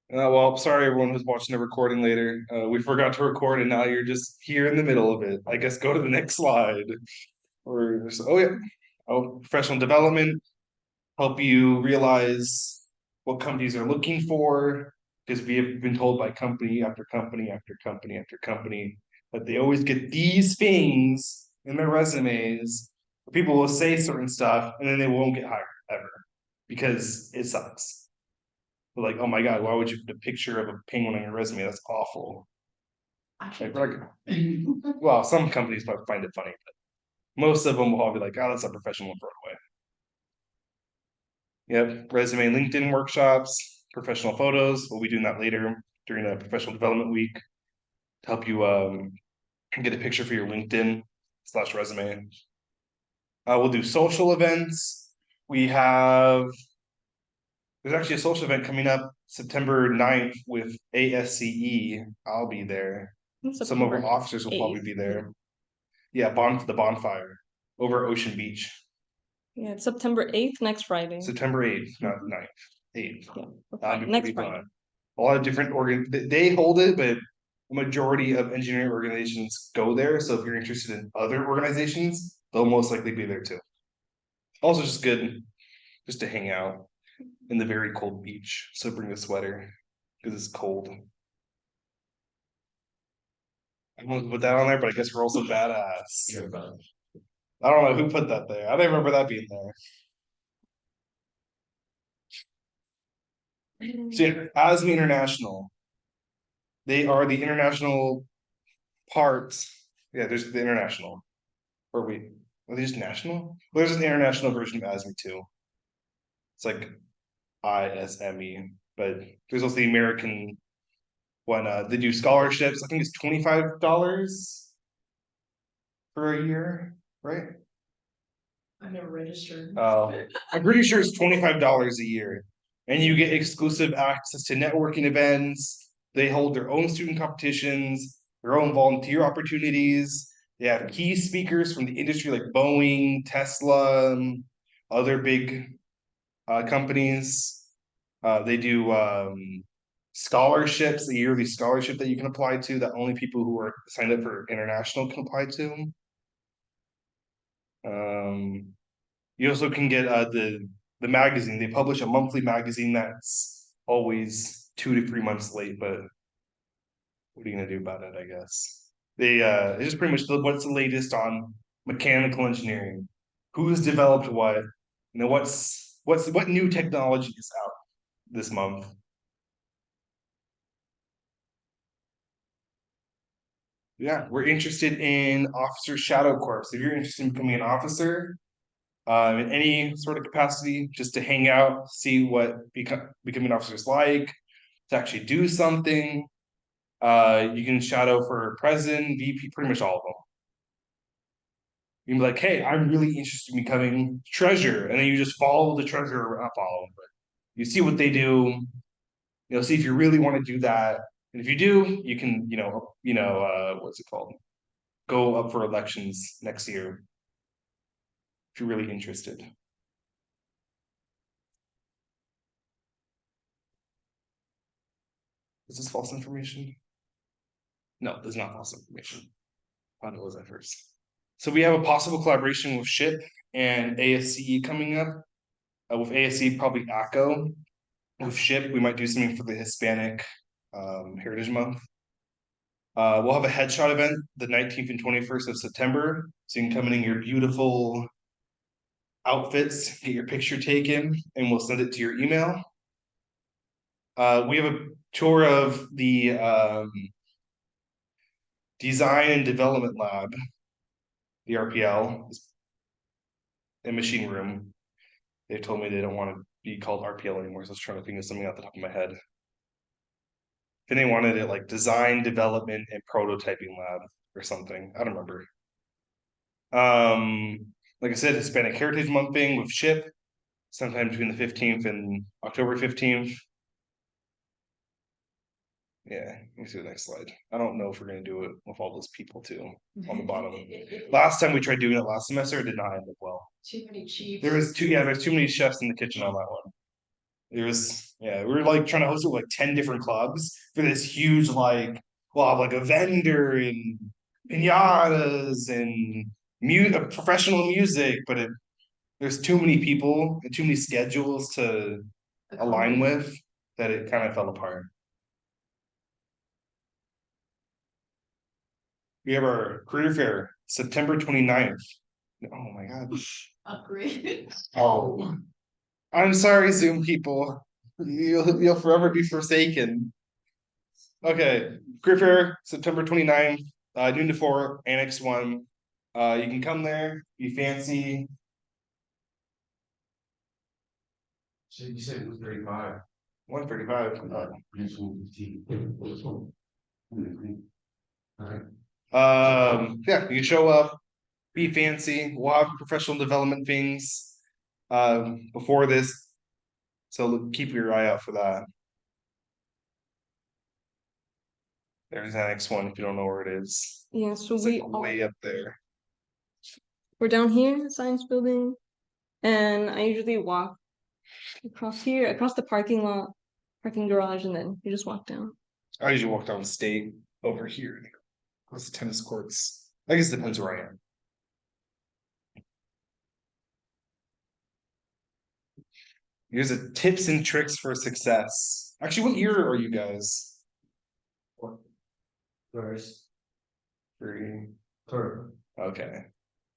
Well, sorry everyone who's watching the recording later. We forgot to record and now you're just here in the middle of it. I guess go to the next slide. Oh yeah. Oh, professional development, help you realize what companies are looking for, because we have been told by company after company after company after company that they always get these things in their resumes. People will say certain stuff and then they won't get hired ever because it sucks. Like, oh my God, why would you put a picture of a penguin on your resume? That's awful. Like, well, some companies might find it funny, but most of them will all be like, oh, that's not professional, throw it away. Yep, resume and LinkedIn workshops, professional photos. We'll be doing that later during the professional development week to help you get a picture for your LinkedIn/resume. We'll do social events. There's actually a social event coming up September 9th with ASCE. I'll be there. Some of our officers will probably be there. Yeah, the bonfire over Ocean Beach. Yeah, it's September 8th, next Friday. September 8th, not 9th. 8th. Yeah, okay. Next Friday. A lot of different they hold it, but the majority of engineering organizations go there. So if you're interested in other organizations, they'll most likely be there too. Also just good just to hang out in the very cold beach. So bring a sweater because it's cold. I want to put that on there, but I guess we're also badass. I don't know who put that there. I don't remember that being there. So yeah, ASME International. They are the international parts. Yeah, there's the international. Or are they just national? Well, there's an international version of ASME too. It's like ISME, but there's also the American one. They do scholarships. I think it's $25 for a year, right? I've never registered. I'm pretty sure it's $25 a year, and you get exclusive access to networking events. They hold their own student competitions, their own volunteer opportunities. They have key speakers from the industry like Boeing, Tesla, other big companies. They do scholarships, a yearly scholarship that you can apply to that only people who are signed up for international can apply to. You also can get the magazine. They publish a monthly magazine that's always 2 to 3 months late, but what are you gonna do about it? I guess it's just pretty much what's the latest on mechanical engineering, who's developed what, what new technology is out this month. Yeah, we're interested in Officer Shadow Corps. If you're interested in becoming an officer, in any sort of capacity, just to hang out, see what becoming an officer is like, to actually do something. You can shadow for president, VP, pretty much all of them. You can be like, hey, I'm really interested in becoming treasurer, and then you just follow the treasurer, not follow them, but you see what they do. See if you really want to do that, and if you do, you can, what's it called? Go up for elections next year if you're really interested. Is this false information? No, this is not false information. I thought it was at first. So we have a possible collaboration with SHIP and ASCE coming up. With ASCE, probably ACO. With SHIP, we might do something for the Hispanic Heritage Month. We'll have a headshot event the 19th and 21st of September. So you can come in your beautiful outfits, get your picture taken, and we'll send it to your email. We have a tour of the Design and Development Lab, the RPL, and Machine Room. They told me they don't want to be called RPL anymore, so I was trying to think of something off the top of my head. Then they wanted it like Design, Development, and Prototyping Lab or something. I don't remember. Like I said, Hispanic Heritage Month thing with SHIP, sometime between the 15th and October 15th. Yeah, let me see the next slide. I don't know if we're gonna do it with all those people too on the bottom. Last time we tried doing it last semester, it did not end up well. Too many chiefs. There's too many chefs in the kitchen on that one. It was, yeah, we were like trying to host it with like 10 different clubs for this huge, like, we'll have like a vendor and pinatas and professional music, but there's too many people and too many schedules to align with that it kind of fell apart. We have our career fair, September 29th. Oh my God. Upgrade. Oh, I'm sorry, Zoom people. You'll forever be forsaken. Okay, career fair, September 29th, noon to 4, Annex 1. You can come there, be fancy. So you said it was 35. 135. It's 115. Alright. Yeah, you can show up, be fancy. We'll have professional development things before this. So keep your eye out for that. There's Annex 1 if you don't know where it is. Yeah, so It's like way up there. we're down here in the science building, and I usually walk across here, across the parking lot, parking garage, and then you just walk down. I usually walk down State over here. What's the tennis courts? I guess it depends where I am. Here's a tips and tricks for success. Actually, what year are you guys? First. Three. Third. Okay.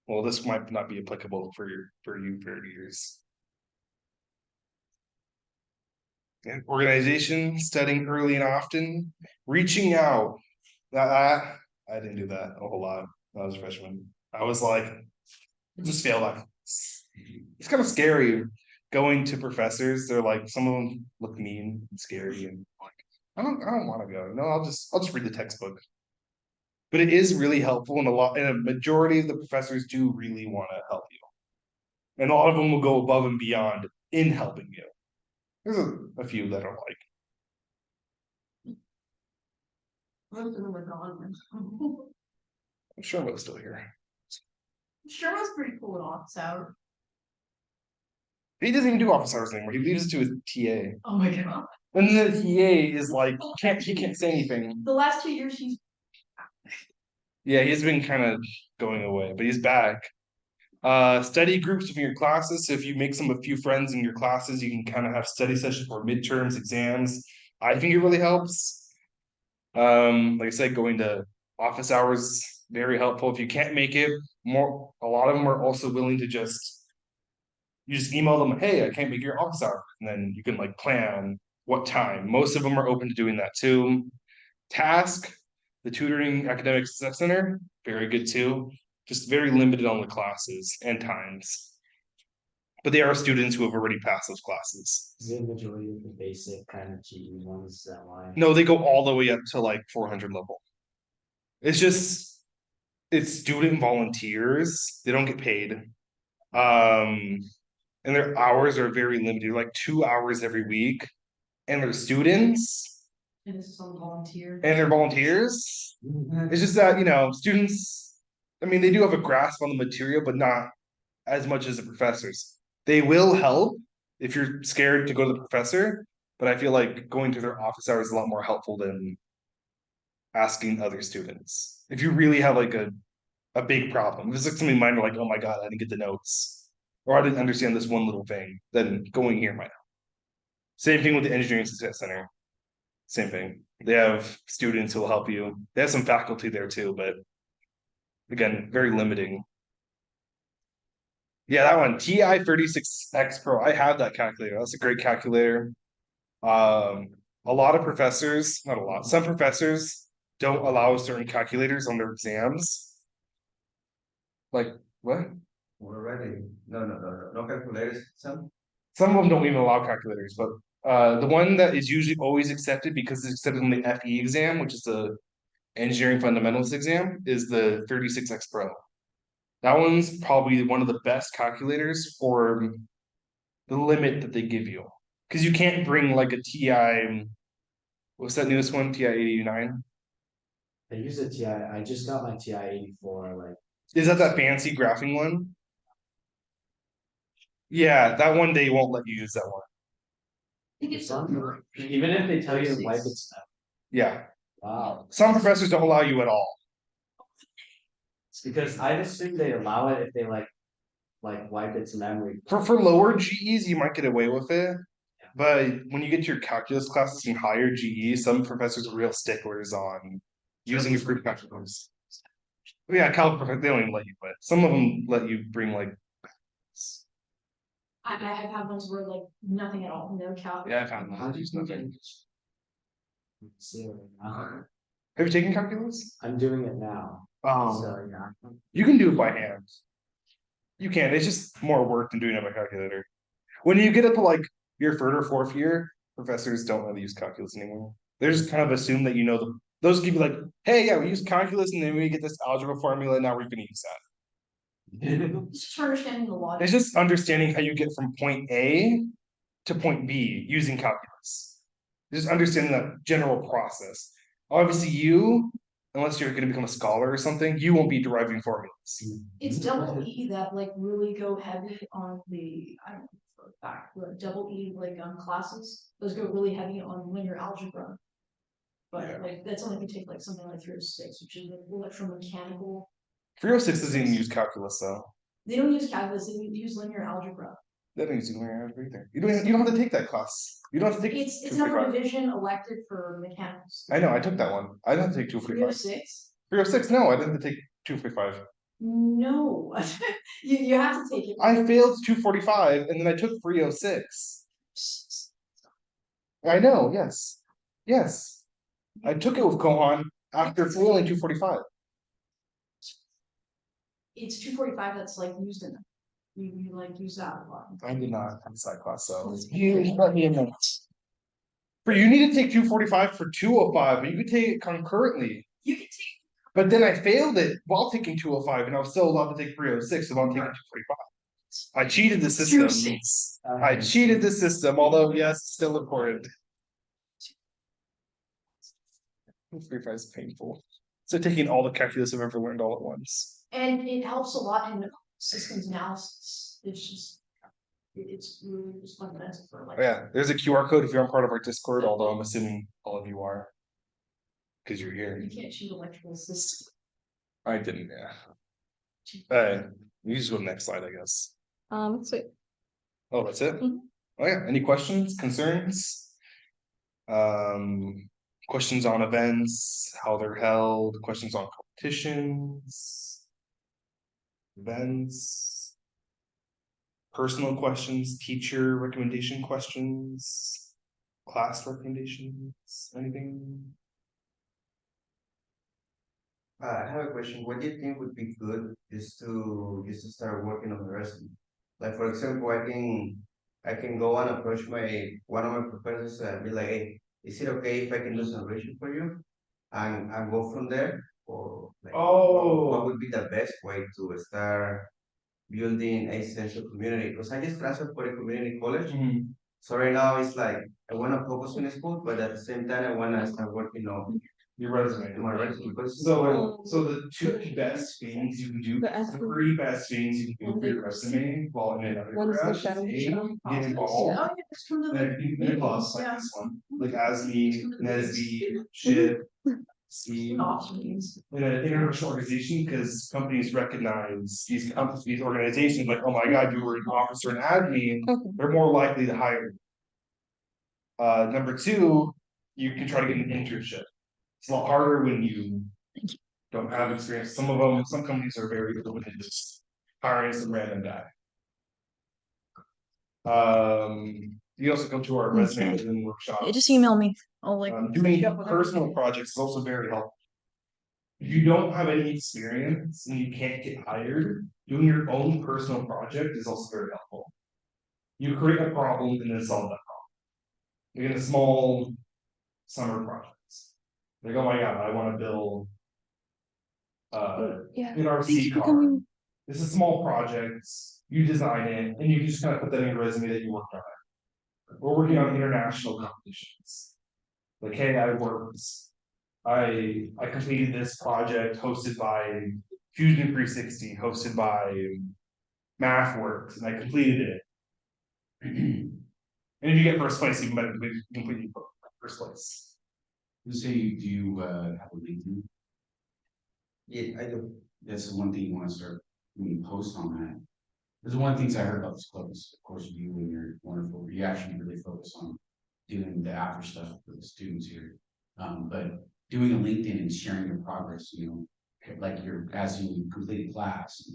Well, this might not be applicable for you for years. And organization, studying early and often, reaching out. I didn't do that a whole lot when I was a freshman. I was like, just failed that. It's kind of scary going to professors. They're like, some of them look mean and scary, and like, I don't want to go. No, I'll just read the textbook. But it is really helpful, and a majority of the professors do really want to help you. And a lot of them will go above and beyond in helping you. There's a few that are like, Most of them are gone. I'm sure Will's still here. Sherman's pretty cool with office hours. He doesn't even do office hours anymore. He leaves it to his TA. Oh my god. And the TA is like, he can't say anything. The last 2 years he's Yeah, he's been kind of going away, but he's back. Study groups within your classes. So if you make a few friends in your classes, you can kind of have study sessions for midterms, exams. I think it really helps. Like I said, going to office hours, very helpful. If you can't make it, a lot of them are also willing to you just email them, hey, I can't make your office hour. And then you can like plan what time. Most of them are open to doing that too. Task, the tutoring academic success center, very good too. Just very limited on the classes and times. But they are students who have already passed those classes. Is it majority of the basic kind of GE ones that line? No, they go all the way up to like 400 level. It's student volunteers. They don't get paid. And their hours are very limited, like 2 hours every week. And they're students. and this is on volunteer. And they're volunteers. It's just that, students, I mean, they do have a grasp on the material, but not as much as the professors. They will help if you're scared to go to the professor, but I feel like going to their office hours is a lot more helpful than asking other students. If you really have like a big problem, if it's like something minor, like, oh my God, I didn't get the notes, or I didn't understand this one little thing, then going here might help. Same thing with the Engineering Success Center. Same thing. They have students who will help you. They have some faculty there too, but again, very limiting. Yeah, that one, TI 36X Pro. I have that calculator. That's a great calculator. A lot of professors, not a lot, some professors don't allow certain calculators on their exams. Like, what? We're ready. No calculators. Some of them don't even allow calculators, but the one that is usually always accepted because it's accepted in the FE exam, which is the engineering fundamentals exam, is the 36X Pro. That one's probably one of the best calculators for the limit that they give you. Because you can't bring like a TI, what's that newest one? TI 89? I use a TI. I just got my TI 84. Like, Is that fancy graphing one? Yeah, that one they won't let you use that one. Even if they tell you to wipe its stuff. Yeah, Wow. some professors don't allow you at all. It's because I assume they allow it if they like wipe its memory. For lower GEs, you might get away with it. But when you get to your calculus classes and higher GE, some professors are real sticklers on using approved calculus. Yeah, calculus, they don't even let you, but some of them let you bring like. I've had ones where like nothing at all, no calc. Yeah, I found one that used nothing. See it right now. Have you taken calculus? I'm doing it now. Oh, So yeah. you can do it by hand. You can, it's just more work than doing it by calculator. When you get up to like your third or fourth year, professors don't really use calculus anymore. They just kind of assume that you know the those give you like, hey, yeah, we use calculus and then we get this algebra formula, now we're gonna use that. It's just understanding the logic. It's just understanding how you get from point A to point B using calculus. Just understanding that general process. Obviously, unless you're gonna become a scholar or something, you won't be deriving formulas. It's double E that like really go heavy on the, I don't know, for a fact, the double E like classes, those go really heavy on linear algebra. But Yeah. like, that's only if you take like something like 306, which is like electromechanical. 306 doesn't even use calculus though. They don't use calculus, they use linear algebra. That doesn't use linear algebra either. You don't have to take that class. You don't have to take It's 245. another division elected for mechanicals. I know, I took that one. I didn't take 245. 306? 306, no, I didn't take 245. No, you have to take it. I failed 245 and then I took 306. I know, yes. Yes. I took it with Kohan after failing 245. It's 245 that's like used in it. You like use that a lot. I did not have that class, so you let me in there. But you need to take 245 for 205, but you could take it concurrently. You can take. But then I failed it while taking 205, and I was still allowed to take 306 while taking 245. I cheated the system. 206. I cheated the system, although yes, still important. 245 is painful. So taking all the calculus I've ever learned all at once. And it helps a lot in systems analysis. It's just, it's really just fundamental for like. Oh, yeah, there's a QR code if you're on part of our Discord, although I'm assuming all of you are. Because you're here. You can't cheat electrical systems. I didn't, yeah. You just go to the next slide, I guess. Sweet. Oh, that's it? Mhm. Oh, yeah. Any questions, concerns? Questions on events, how they're held, questions on competitions, events, personal questions, teacher recommendation questions, class recommendations, anything? I have a question. What do you think would be good is to start working on the resume? Like for example, I can go and approach one of my professors and be like, hey, is it okay if I can do some research for you? And go from there? Or like what would be the best way to start building a sense of community? Because I just transferred for a community college. So right now it's like I wanna focus on school, but at the same time I wanna start working on Your resume. my resume. So the two best things you can do, the three best things you can do for your resume while in an One's the undergrad, shadow. is A, get Oh, involved. yeah, just come to the. Then you can class like this one, like ASME, NSB, SHIP, C. Options. In an international organization, because companies recognize these companies, these organizations, like, oh my God, you were an officer in ASME, Okay. they're more likely to hire you. Number two, you can try to get an internship. It's a lot harder when you don't have experience. Some companies are very limited, just hiring some random guy. You also come to our resume building workshop. Just email me. I'll like. Doing personal projects is also very helpful. If you don't have any experience and you can't get hired, doing your own personal project is also very helpful. You create a problem and then solve that problem. You get a small summer projects. Like, oh my God, I want to build Yeah. an RC car. It's a small project, you design it, and you can just kind of put that in your resume that you worked on it. We're working on international competitions. Like, hey, I completed this project hosted by Fusion 360, hosted by MathWorks, and I completed it. And if you get first place, even better, we can put you first place. You say, do you have a LinkedIn? Yeah, I do. That's the one thing you want to start, when you post on that. There's one of the things I heard about this club is, of course, you and your wonderful, you actually really focus on doing the after stuff for the students here. But doing a LinkedIn and sharing your progress, you know, like you're, as you complete a class, you